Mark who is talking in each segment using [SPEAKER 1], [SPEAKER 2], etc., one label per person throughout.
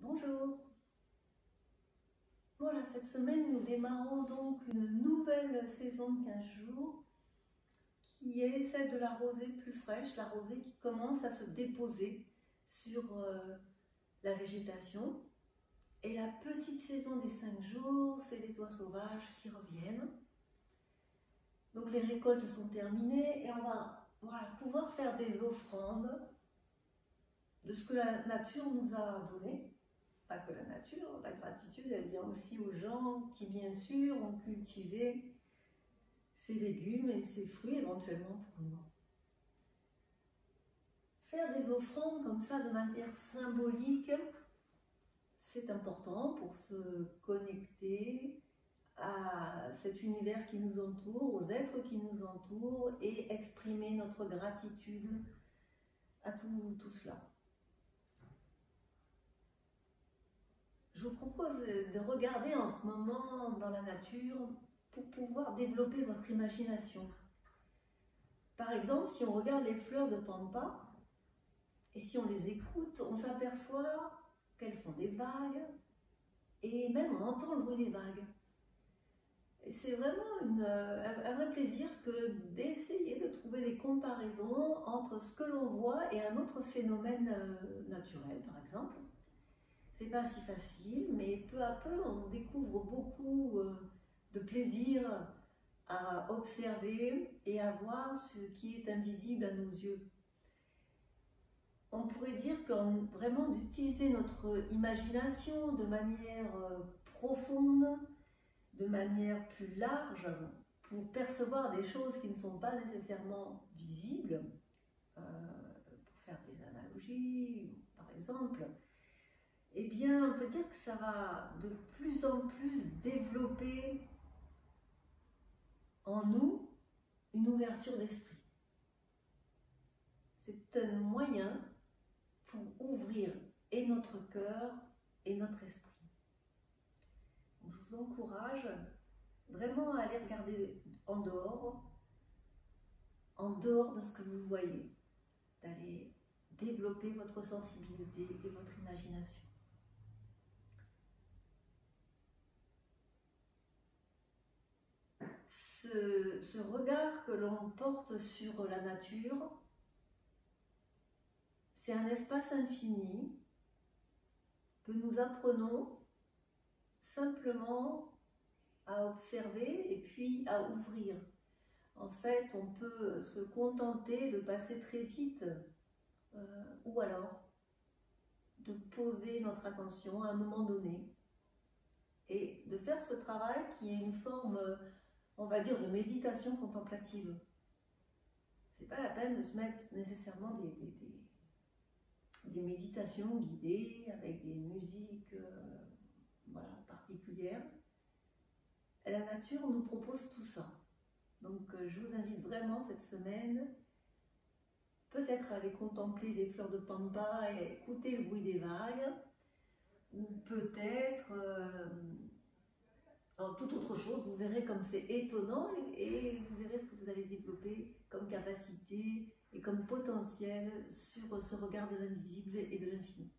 [SPEAKER 1] Bonjour. Voilà, cette semaine, nous démarrons donc une nouvelle saison de 15 jours qui est celle de la rosée plus fraîche, la rosée qui commence à se déposer sur la végétation. Et la petite saison des 5 jours, c'est les oies sauvages qui reviennent. Donc les récoltes sont terminées et on va pouvoir faire des offrandes de ce que la nature nous a donné. Pas que la nature, la gratitude, elle vient aussi aux gens qui, bien sûr, ont cultivé ces légumes et ces fruits éventuellement pour nous. Faire des offrandes comme ça de manière symbolique, c'est important pour se connecter à cet univers qui nous entoure, aux êtres qui nous entourent et exprimer notre gratitude à tout cela. Je vous propose de regarder en ce moment dans la nature pour pouvoir développer votre imagination. Par exemple, si on regarde les fleurs de pampa et si on les écoute, on s'aperçoit qu'elles font des vagues et même on entend le bruit des vagues. Et c'est vraiment un vrai plaisir que d'essayer de trouver des comparaisons entre ce que l'on voit et un autre phénomène naturel, par exemple. C'est pas si facile, mais peu à peu, on découvre beaucoup de plaisir à observer et à voir ce qui est invisible à nos yeux. On pourrait dire qu'en vraiment d'utiliser notre imagination de manière profonde, de manière plus large, pour percevoir des choses qui ne sont pas nécessairement visibles, pour faire des analogies, par exemple. Eh bien, on peut dire que ça va de plus en plus développer en nous une ouverture d'esprit. C'est un moyen pour ouvrir et notre cœur et notre esprit. Donc, je vous encourage vraiment à aller regarder en dehors de ce que vous voyez, d'aller développer votre sensibilité et votre imagination. Ce regard que l'on porte sur la nature, c'est un espace infini que nous apprenons simplement à observer et puis à ouvrir. En fait, on peut se contenter de passer très vite ou alors de poser notre attention à un moment donné et de faire ce travail qui est une forme, on va dire, de méditation contemplative. C'est pas la peine de se mettre nécessairement des méditations guidées avec des musiques particulières. Et la nature nous propose tout ça. Donc je vous invite vraiment cette semaine peut-être à aller contempler les fleurs de pampa et écouter le bruit des vagues, ou peut-être toute autre chose. Vous verrez comme c'est étonnant et vous verrez ce que vous allez développer comme capacité et comme potentiel sur ce regard de l'invisible et de l'infini.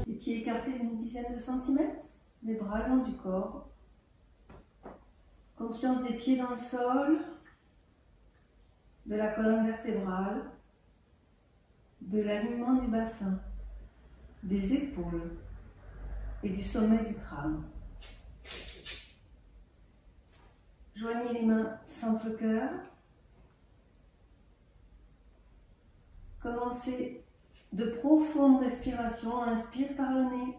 [SPEAKER 1] Les pieds écartés d'une dizaine de centimètres, les bras longs du corps. Conscience des pieds dans le sol, de la colonne vertébrale, de l'alignement du bassin, des épaules et du sommet du crâne. Joignez les mains centre-cœur. Commencez de profondes respirations. Inspire par le nez.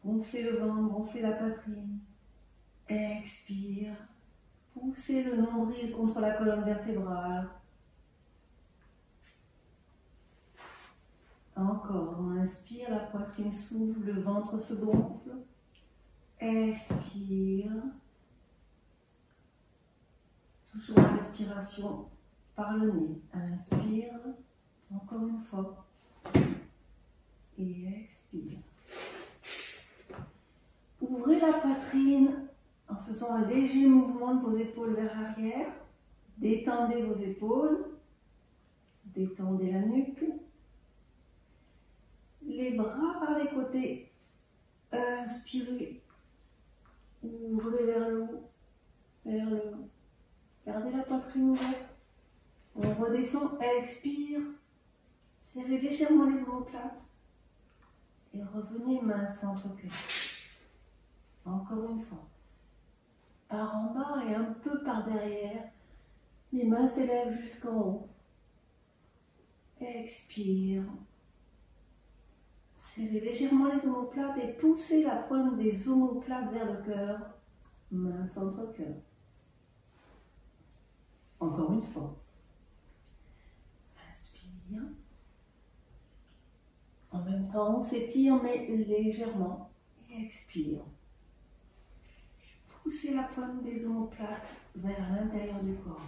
[SPEAKER 1] Gonflez le ventre, gonflez la poitrine. Expire. Poussez le nombril contre la colonne vertébrale. Encore, on inspire, la poitrine s'ouvre, le ventre se gonfle. Expire. Toujours la respiration par le nez. Inspire, encore une fois. Et expire. Ouvrez la poitrine en faisant un léger mouvement de vos épaules vers l'arrière. Détendez vos épaules. Détendez la nuque. Les bras par les côtés. Inspirez. Ouvrez vers le haut. Vers le haut. Gardez la poitrine ouverte. On redescend. Expire. Serrez légèrement les omoplates. Et revenez main centre-cœur. Encore une fois. Par en bas et un peu par derrière. Les mains s'élèvent jusqu'en haut. Expire. Serrez légèrement les omoplates et poussez la pointe des omoplates vers le cœur. Main centre-cœur. Encore une fois. Inspire. En même temps, on s'étire, mais légèrement. Et expire. Poussez la pointe des omoplates vers l'intérieur du corps.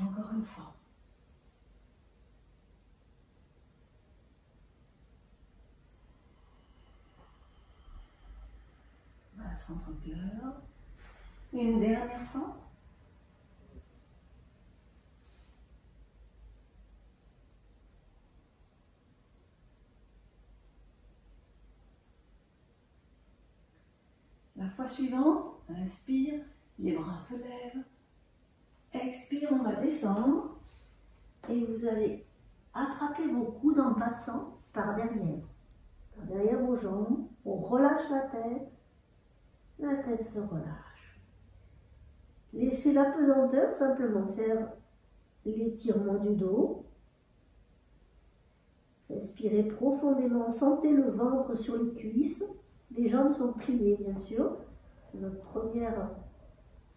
[SPEAKER 1] Encore une fois. Main centre-cœur. Une dernière fois. La fois suivante, inspire, les bras se lèvent. Expire, on va descendre. Et vous allez attraper vos coudes en passant par derrière. Par derrière vos jambes. On relâche la tête. La tête se relâche. Laissez la pesanteur simplement faire l'étirement du dos. Respirez profondément. Sentez le ventre sur les cuisses. Les jambes sont pliées, bien sûr. C'est notre première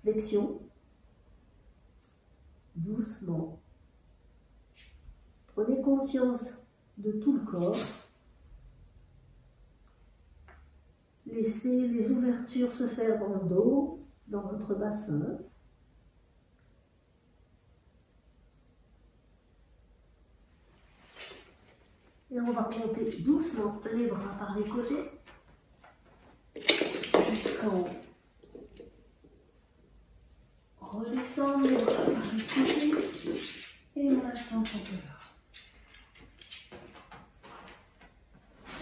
[SPEAKER 1] flexion. Doucement. Prenez conscience de tout le corps. Laissez les ouvertures se faire dans le dos, dans votre bassin. Et on va remonter doucement les bras par les côtés. Jusqu'en haut. Redescendre les bras par les côtés et main centre-cœur.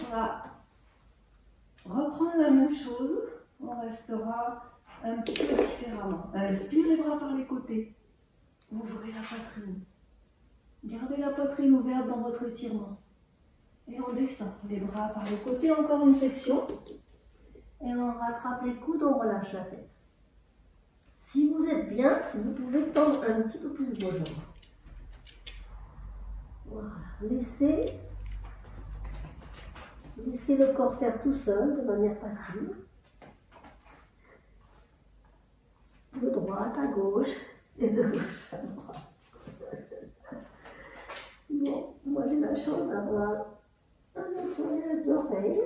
[SPEAKER 1] On va reprendre la même chose. On restera un petit peu différemment. Inspire les bras par les côtés. Ouvrez la poitrine. Gardez la poitrine ouverte dans votre étirement. Et on descend les bras par les côtés. Encore une flexion. Et on rattrape les coudes, on relâche la tête. Si vous êtes bien, vous pouvez tendre un petit peu plus vos jambes. Voilà. Laissez le corps faire tout seul, de manière passive. De droite à gauche et de gauche à droite. Bon, moi j'ai la chance d'avoir un nettoyage d'oreilles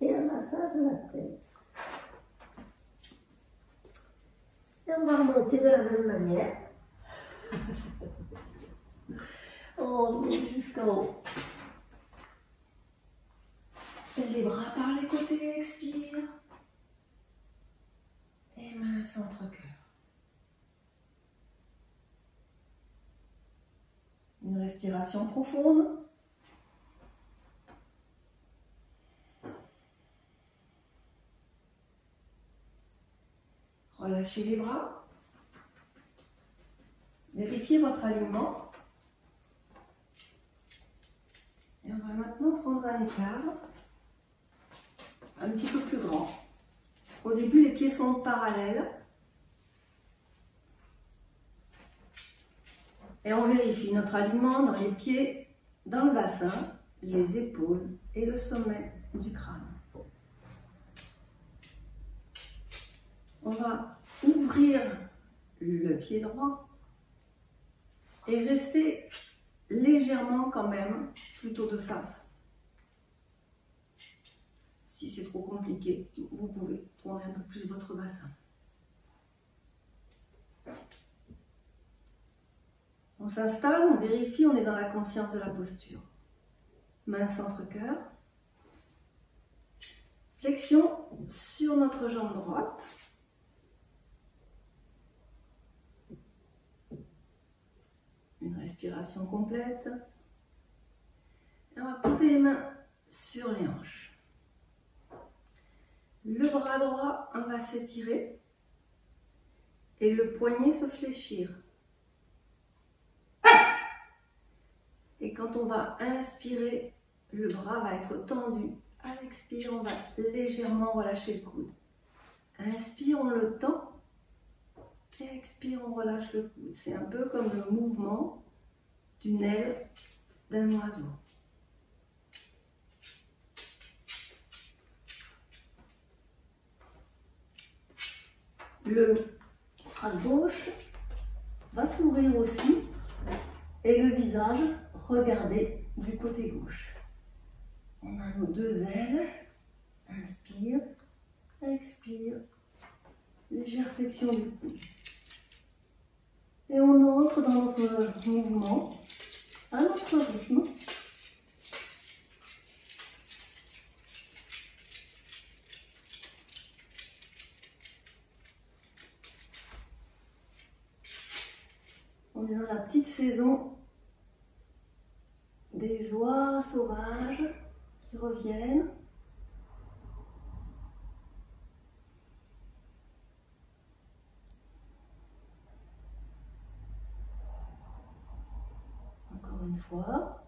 [SPEAKER 1] et un massage de la tête. Et on va remonter de la même manière. On remonte jusqu'en haut. Et les bras par les côtés, expire. Et main centre-cœur. Une respiration profonde. Relâchez les bras. Vérifiez votre alignement. Et on va maintenant prendre un écart un petit peu plus grand. Au début, les pieds sont parallèles. Et on vérifie notre alignement dans les pieds, dans le bassin, les épaules et le sommet du crâne. On va ouvrir le pied droit et rester légèrement quand même, plutôt de face. Si c'est trop compliqué, vous pouvez tourner un peu plus votre bassin. On s'installe, on vérifie, on est dans la conscience de la posture. main centre-cœur. Flexion sur notre jambe droite. Une respiration complète. Et on va poser les mains sur les hanches. Le bras droit, on va s'étirer et le poignet se fléchir. Et quand on va inspirer, le bras va être tendu. À l'expire, on va légèrement relâcher le coude. Inspire, on le tend. Et expire, on relâche le coude. C'est un peu comme le mouvement d'une aile d'un oiseau. Le bras gauche va s'ouvrir aussi et le visage regarder du côté gauche. On a nos deux ailes. Inspire, expire, légère flexion du coude. Et on entre dans notre mouvement à notre rythme. On est dans la petite saison des oies sauvages qui reviennent. Encore une fois.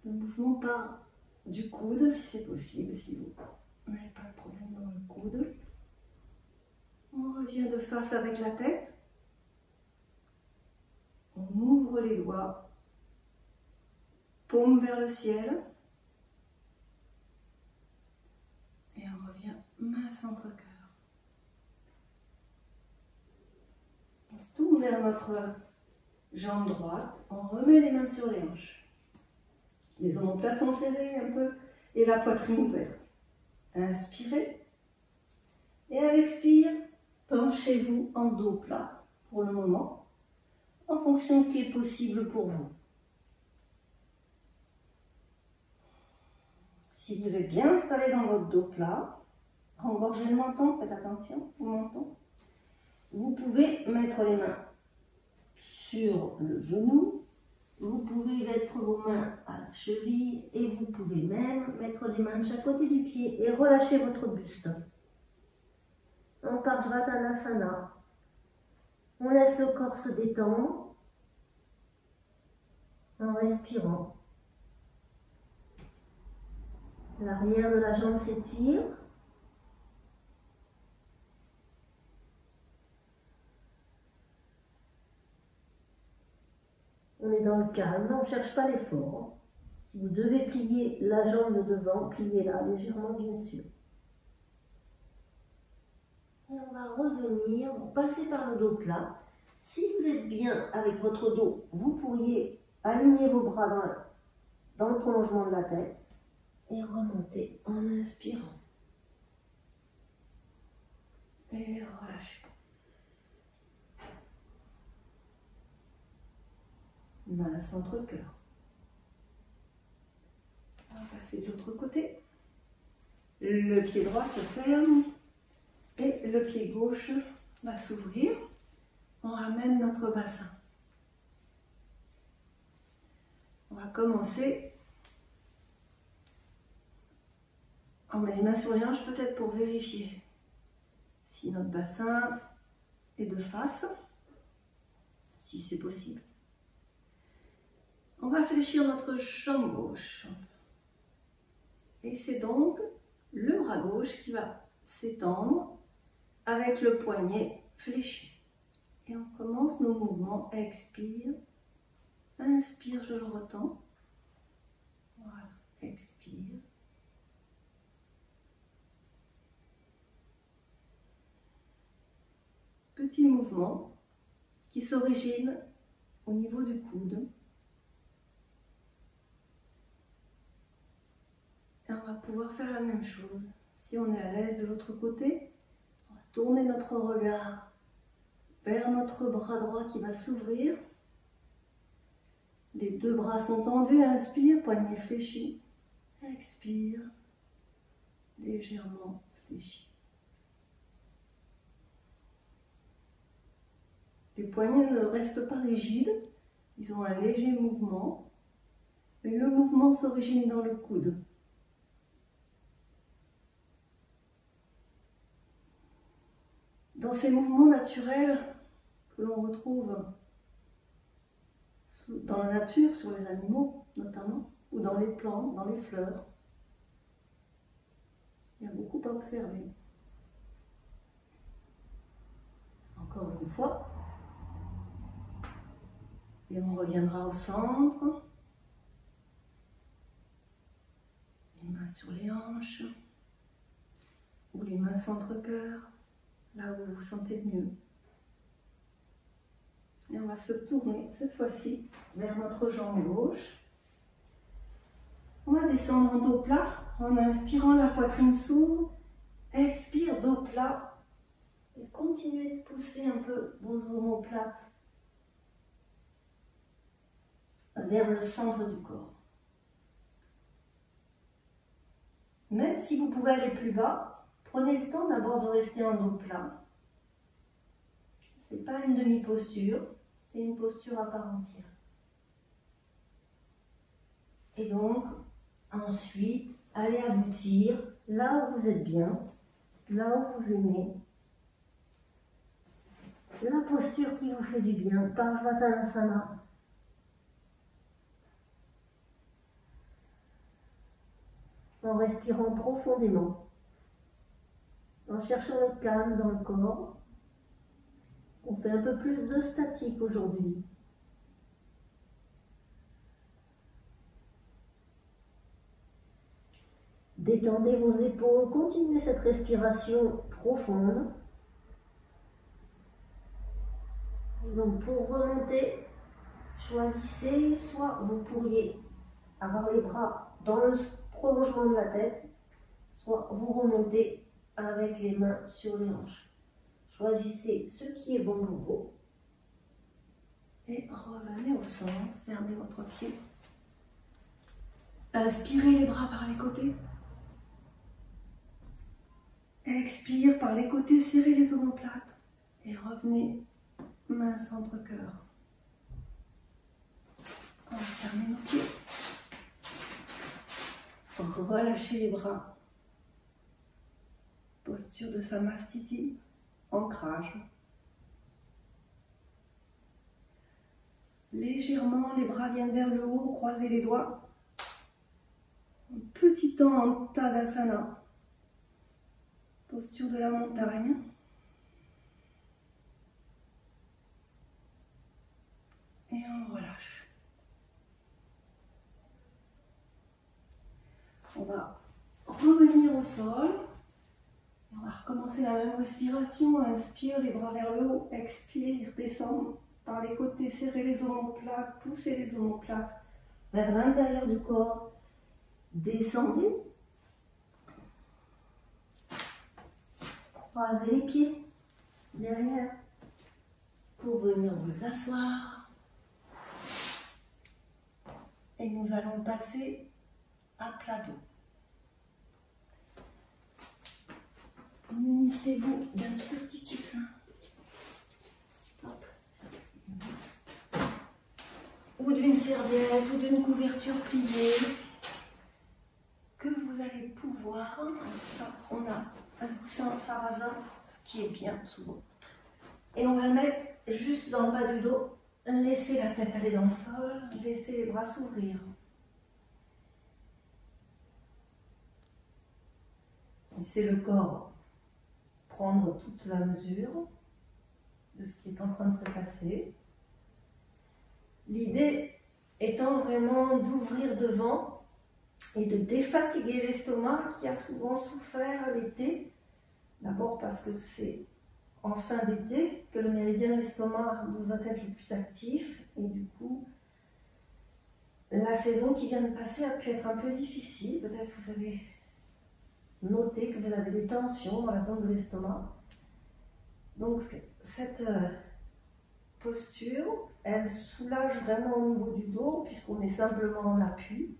[SPEAKER 1] Le mouvement part du coude si c'est possible, si vous n'avez pas de problème dans le coude. On revient de face avec la tête. On ouvre les doigts, paume vers le ciel. Et on revient main centre-cœur. On se tourne vers notre jambe droite. On remet les mains sur les hanches. Les omoplates sont serrées un peu et la poitrine ouverte. Inspirez. Et à l'expire, penchez-vous en dos plat pour le moment, en fonction de ce qui est possible pour vous. Si vous êtes bien installé dans votre dos plat, engorgez le menton, faites attention au menton. Vous pouvez mettre les mains sur le genou, vous pouvez mettre vos mains à la cheville et vous pouvez même mettre les mains de chaque côté du pied et relâcher votre buste. On part Svanasana. On laisse le corps se détendre en respirant. L'arrière de la jambe s'étire. On est dans le calme, on ne cherche pas l'effort. Si vous devez plier la jambe de devant, pliez-la légèrement bien sûr. Et on va revenir, vous passez par le dos plat. Si vous êtes bien avec votre dos, vous pourriez aligner vos bras dans le prolongement de la tête et remonter en inspirant. Et relâchez. Main centre-cœur. On va passer de l'autre côté. Le pied droit se ferme et le pied gauche va s'ouvrir. On ramène notre bassin. On va commencer. On met les mains sur les hanches peut-être pour vérifier si notre bassin est de face, si c'est possible. On va fléchir notre jambe gauche. Et c'est donc le bras gauche qui va s'étendre avec le poignet fléchi. Et on commence nos mouvements. Expire. Inspire, je le retends. Voilà. Expire. Petit mouvement qui s'origine au niveau du coude. Et on va pouvoir faire la même chose. Si on est à l'aise de l'autre côté, on va tourner notre regard vers notre bras droit qui va s'ouvrir.
[SPEAKER 2] Les deux bras sont tendus, inspire, poignets fléchis. Expire, légèrement fléchis. Les poignets ne restent pas rigides, ils ont un léger mouvement, mais le mouvement s'origine dans le coude. Dans ces mouvements naturels que l'on retrouve dans la nature, sur les animaux notamment, ou dans les plantes, dans les fleurs, il y a beaucoup à observer. Encore une fois. Et on reviendra au centre. Les mains sur les hanches. Ou les mains centre-cœur, là où vous vous sentez mieux. Et on va se tourner cette fois-ci vers notre jambe gauche. On va descendre en dos plat en inspirant, la poitrine s'ouvre. Expire, dos plat. Et continuez de pousser un peu vos omoplates vers le centre du corps. Même si vous pouvez aller plus bas, prenez le temps d'abord de rester en dos plat. Ce n'est pas une demi-posture, c'est une posture à part entière. Et donc, ensuite, allez aboutir là où vous êtes bien, là où vous aimez. La posture qui vous fait du bien, Parvattanasana. En respirant profondément, en cherchant le calme dans le corps. On fait un peu plus de statique aujourd'hui. Détendez vos épaules, continuez cette respiration profonde. Et donc pour remonter, choisissez, soit vous pourriez avoir les bras dans le prolongement de la tête, soit vous remontez avec les mains sur les hanches. Choisissez ce qui est bon pour vous. Et revenez au centre, fermez votre pied. Inspirez les bras par les côtés. Expire par les côtés, serrez les omoplates. Et revenez, main centre-cœur. On va fermer nos pieds. Relâchez les bras. Posture de Samastiti, ancrage. Légèrement, les bras viennent vers le haut, croisez les doigts. Un petit temps en Tadasana. Posture de la montagne. Et on relâche. On va revenir au sol. On va recommencer la même respiration. Inspire, les bras vers le haut. Expire, descendre par les côtés. Serrez les omoplates. Poussez les omoplates vers l'intérieur du corps. Descendez. Croisez les pieds derrière pour venir vous asseoir. Et nous allons passer à plat dos. Munissez-vous d'un petit coussin. Ou d'une serviette ou d'une couverture pliée que vous allez pouvoir. On a un coussin sarrasin, ce qui est bien souvent. Et on va le mettre juste dans le bas du dos. Laissez la tête aller dans le sol, laissez les bras s'ouvrir. Laissez le corps prendre toute la mesure de ce qui est en train de se passer. L'idée étant vraiment d'ouvrir devant et de défatiguer l'estomac qui a souvent souffert l'été. D'abord parce que c'est en fin d'été que le méridien de l'estomac doit être le plus actif et du coup la saison qui vient de passer a pu être un peu difficile. Peut-être vous avez noté que vous avez des tensions dans la zone de l'estomac. Donc cette posture, elle soulage vraiment au niveau du dos, puisqu'on est simplement en appui.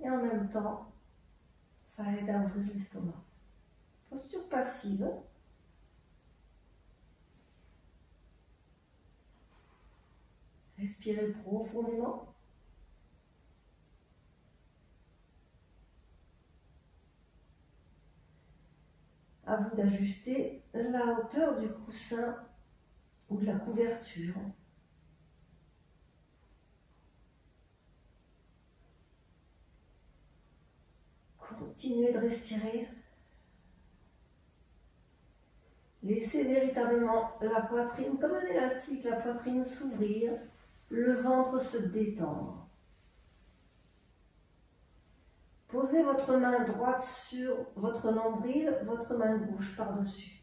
[SPEAKER 2] Et en même temps, ça aide à ouvrir l'estomac. Posture passive. Respirez profondément. À vous d'ajuster la hauteur du coussin ou de la couverture. Continuez de respirer. Laissez véritablement la poitrine, comme un élastique, la poitrine s'ouvrir, le ventre se détendre. Posez votre main droite sur votre nombril, votre main gauche par-dessus.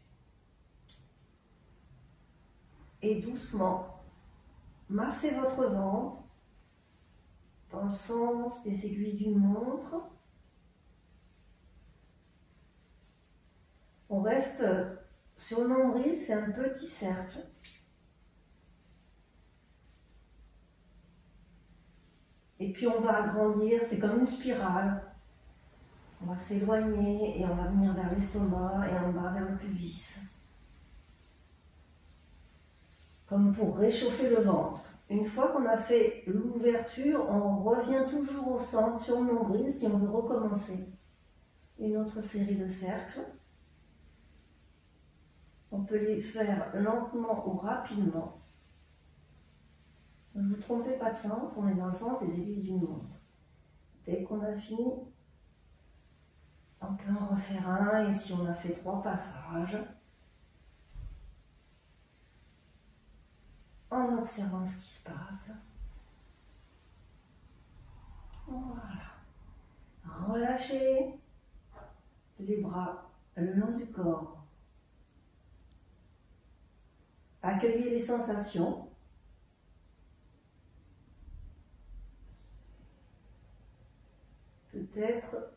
[SPEAKER 2] Et doucement, massez votre ventre dans le sens des aiguilles d'une montre. On reste sur le nombril, c'est un petit cercle. Et puis on va agrandir, c'est comme une spirale. On va s'éloigner et on va venir vers l'estomac et en bas vers le pubis. Comme pour réchauffer le ventre. Une fois qu'on a fait l'ouverture, on revient toujours au centre sur le nombril si on veut recommencer. Une autre série de cercles. On peut les faire lentement ou rapidement. Ne vous trompez pas de sens, on est dans le sens des aiguilles d'une montre. Dès qu'on a fini, on peut en refaire un, et si on a fait 3 passages, en observant ce qui se passe. Voilà. Relâchez les bras le long du corps. Accueillez les sensations. Peut-être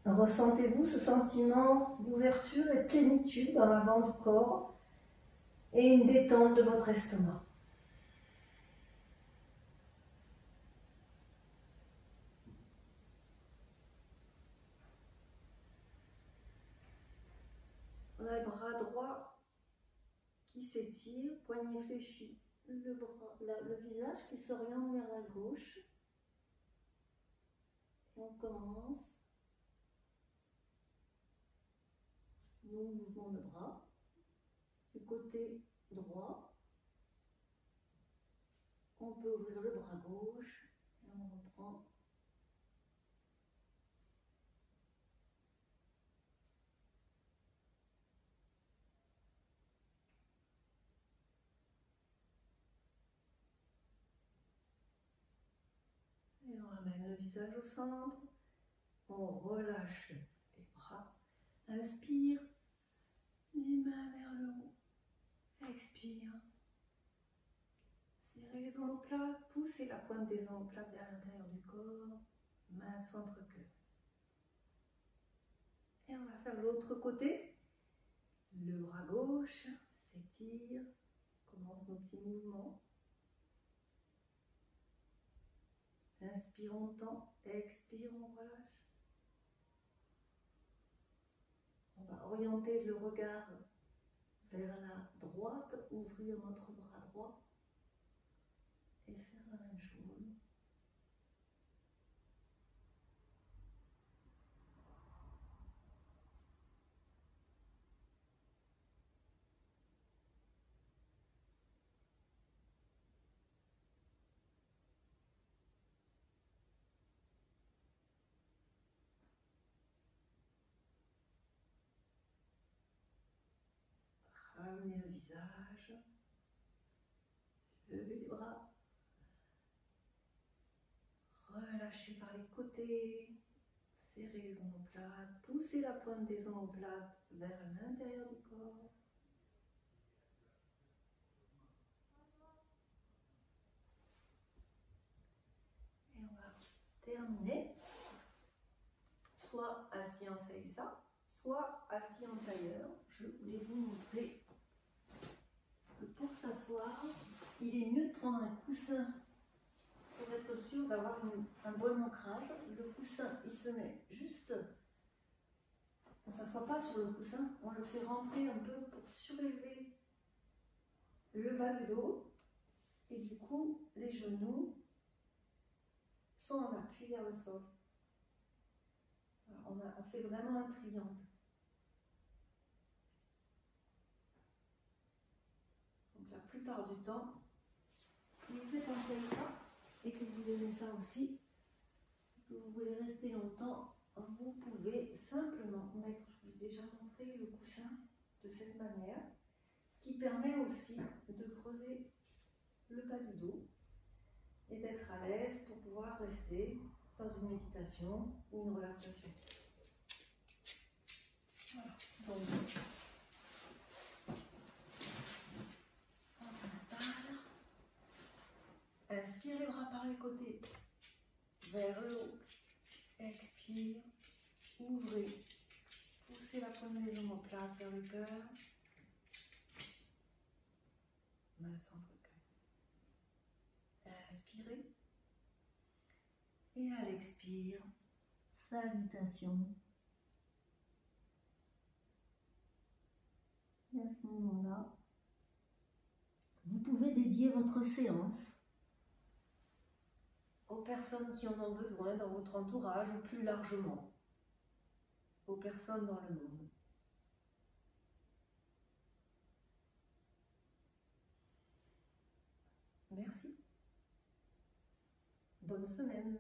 [SPEAKER 2] ressentez-vous ce sentiment d'ouverture et de plénitude dans l'avant du corps et une détente de votre estomac. On a le bras droit qui s'étire, poignet fléchi, le visage qui s'oriente vers la gauche. Et on commence nos mouvements de bras du côté droit. On peut ouvrir le bras gauche et on reprend. Et on ramène le visage au centre. On relâche les bras. Inspire, les mains vers le haut. Expire. Serrez les omoplates, poussez la pointe des omoplates vers l'intérieur du corps. Main centre-cœur. Et on va faire l'autre côté. Le bras gauche s'étire. Commence nos petits mouvements. Inspire, on tend. Expire, on relâche. On va orienter le regard vers la droite, ouvrir notre bras droit et faire la même chose. Ramenez le visage, levez les bras, relâchez par les côtés, serrez les omoplates, poussez la pointe des omoplates vers l'intérieur du corps. Et on va terminer, soit assis en seiza, soit assis en tailleur. Je voulais vous montrer que pour s'asseoir,
[SPEAKER 1] il est mieux de prendre un coussin pour être sûr d'avoir un bon ancrage. Le coussin, il se met juste, on ne s'assoit pas sur le coussin, on le fait rentrer un peu pour surélever le bas du dos. Et du coup, les genoux sont en appui vers le sol. Alors, on fait vraiment un triangle. Donc la plupart du temps, si vous faites un tel ça et que vous aimez ça aussi, que vous voulez rester longtemps, vous pouvez simplement mettre, je vous ai déjà montré, le coussin de cette manière, ce qui permet aussi de creuser le bas du dos et d'être à l'aise pour pouvoir rester dans une méditation ou une relaxation. Voilà. Donc, on s'installe. Inspire les bras par les côtés vers le haut. Expire. Ouvrez. Poussez la pointe des omoplates vers le cœur. Main s'entrecœur. Inspirez. Et à l'expire, salutation. Et à ce moment-là, vous pouvez dédier votre séance aux personnes qui en ont besoin dans votre entourage ou plus largement aux personnes dans le monde. Merci. Bonne semaine.